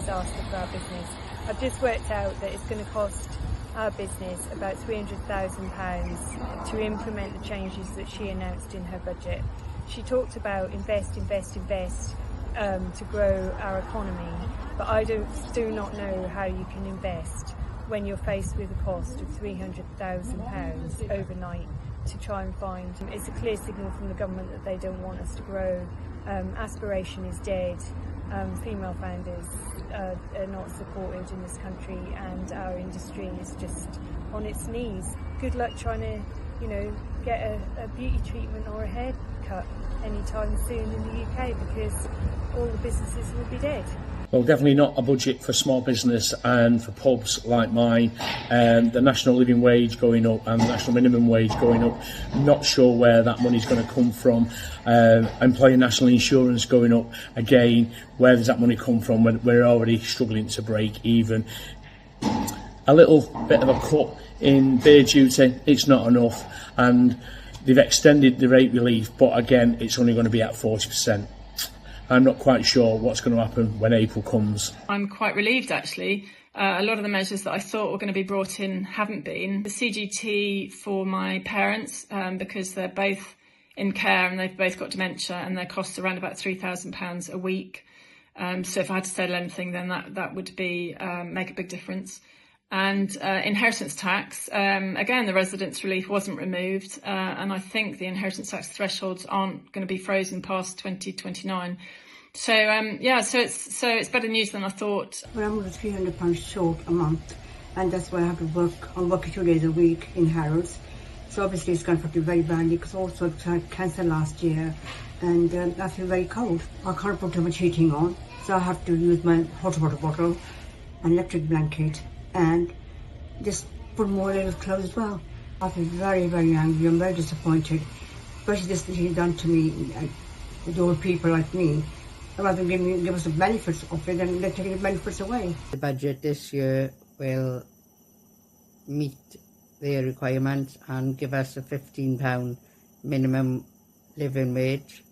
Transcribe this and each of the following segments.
disaster for our business. I've just worked out that it's going to cost our business about £300,000 to implement the changes that she announced in her budget. She talked about invest to grow our economy, but I do not know how you can invest when you're faced with a cost of £300,000 overnight to try and find. It's a clear signal from the government that they don't want us to grow. Aspiration is dead. Female founders are not supported in this country, and our industry is just on its knees. Good luck trying to, get a beauty treatment or a haircut anytime soon in the UK, because all the businesses will be dead. Well, definitely not a budget for small business and for pubs like mine. The national living wage going up and the national minimum wage going up. Not sure where that money's going to come from. Employer national insurance going up again. Where does that money come from when we're already struggling to break even? A little bit of a cut in beer duty, it's not enough. And they've extended the rate relief, but again, it's only going to be at 40%. I'm not quite sure what's going to happen when April comes. I'm quite relieved, actually. A lot of the measures that I thought were going to be brought in haven't been. The CGT for my parents, because they're both in care and they've both got dementia, and their costs are around about £3,000 a week. So if I had to settle anything, then that would be make a big difference. And inheritance tax, again, the residence relief wasn't removed, and I think the inheritance tax thresholds aren't going to be frozen past 2029. So it's better news than I thought. Well, I'm £300 short a month, and that's why I have to work. I'm working 2 days a week in Harrods. So obviously it's going to affect me very badly, because also I had cancer last year, and I feel very cold. I can't put too much heating on, so I have to use my hot water bottle, an electric blanket, and just put more little clothes as well. I feel very, very angry. I'm very disappointed, especially this thing done to me, with old people like me. Rather than give us the benefits of it, and they're taking the benefits away. The budget this year will meet their requirements and give us a £15 minimum living wage,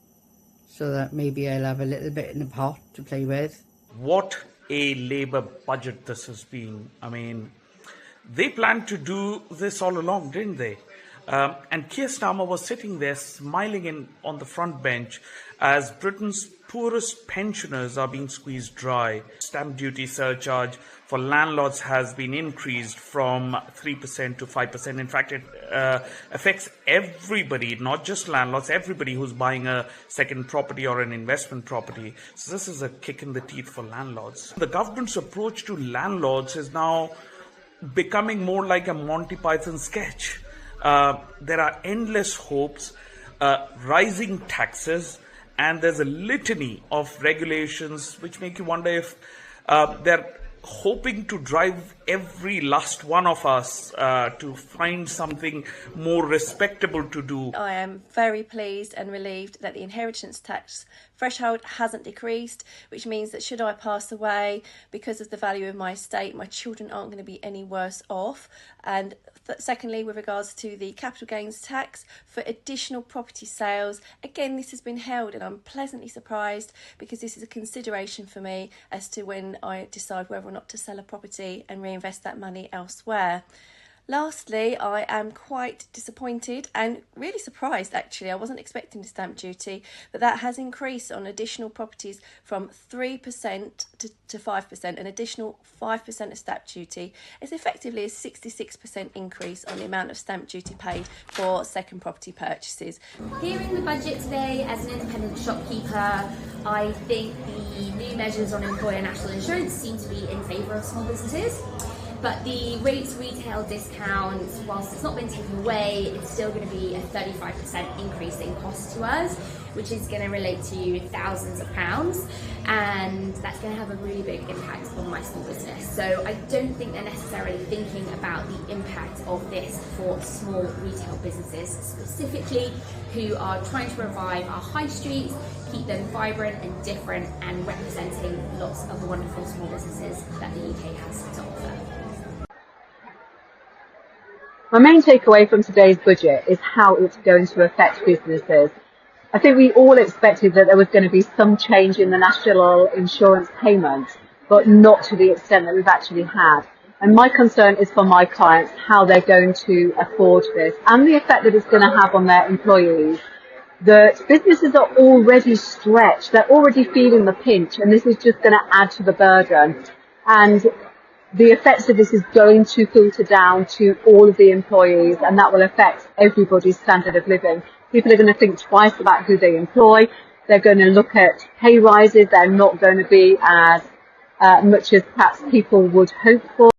so that maybe I'll have a little bit in the pot to play with. What a Labour budget this has been. I mean, they planned to do this all along, didn't they? And Keir Starmer was sitting there smiling on the front bench as Britain's poorest pensioners are being squeezed dry. Stamp duty surcharge for landlords has been increased from 3% to 5%. In fact, it affects everybody, not just landlords, everybody who's buying a second property or an investment property. So this is a kick in the teeth for landlords. The government's approach to landlords is now becoming more like a Monty Python sketch. There are endless hopes, rising taxes, and there's a litany of regulations which make you wonder if they're hoping to drive every last one of us to find something more respectable to do. I am very pleased and relieved that the inheritance tax threshold hasn't decreased, which means that should I pass away because of the value of my estate, my children aren't going to be any worse off. And secondly, with regards to the capital gains tax for additional property sales, again, this has been held, and I'm pleasantly surprised, because this is a consideration for me as to when I decide whether or not to sell a property and reinvest that money elsewhere. Lastly, I am quite disappointed and really surprised, actually. I wasn't expecting the stamp duty, but that has increased on additional properties from 3% to 5%, an additional 5% of stamp duty. It's effectively a 66% increase on the amount of stamp duty paid for second property purchases. Hearing the budget today as an independent shopkeeper, I think the new measures on employer national insurance seem to be in favour of small businesses. But the rates retail discount, whilst it's not been taken away, it's still going to be a 35% increase in cost to us, which is going to relate to thousands of pounds, and that's going to have a really big impact on my small business. So I don't think they're necessarily thinking about the impact of this for small retail businesses specifically, who are trying to revive our high streets, keep them vibrant and different, and representing lots of the wonderful small businesses that the UK has to offer. My main takeaway from today's budget is how it's going to affect businesses. I think we all expected that there was going to be some change in the national insurance payment, but not to the extent that we've actually had. And my concern is for my clients, how they're going to afford this and the effect that it's going to have on their employees. The businesses are already stretched, they're already feeling the pinch, and this is just going to add to the burden. And the effects of this is going to filter down to all of the employees, and that will affect everybody's standard of living. People are going to think twice about who they employ. They're going to look at pay rises. They're not going to be as much as perhaps people would hope for.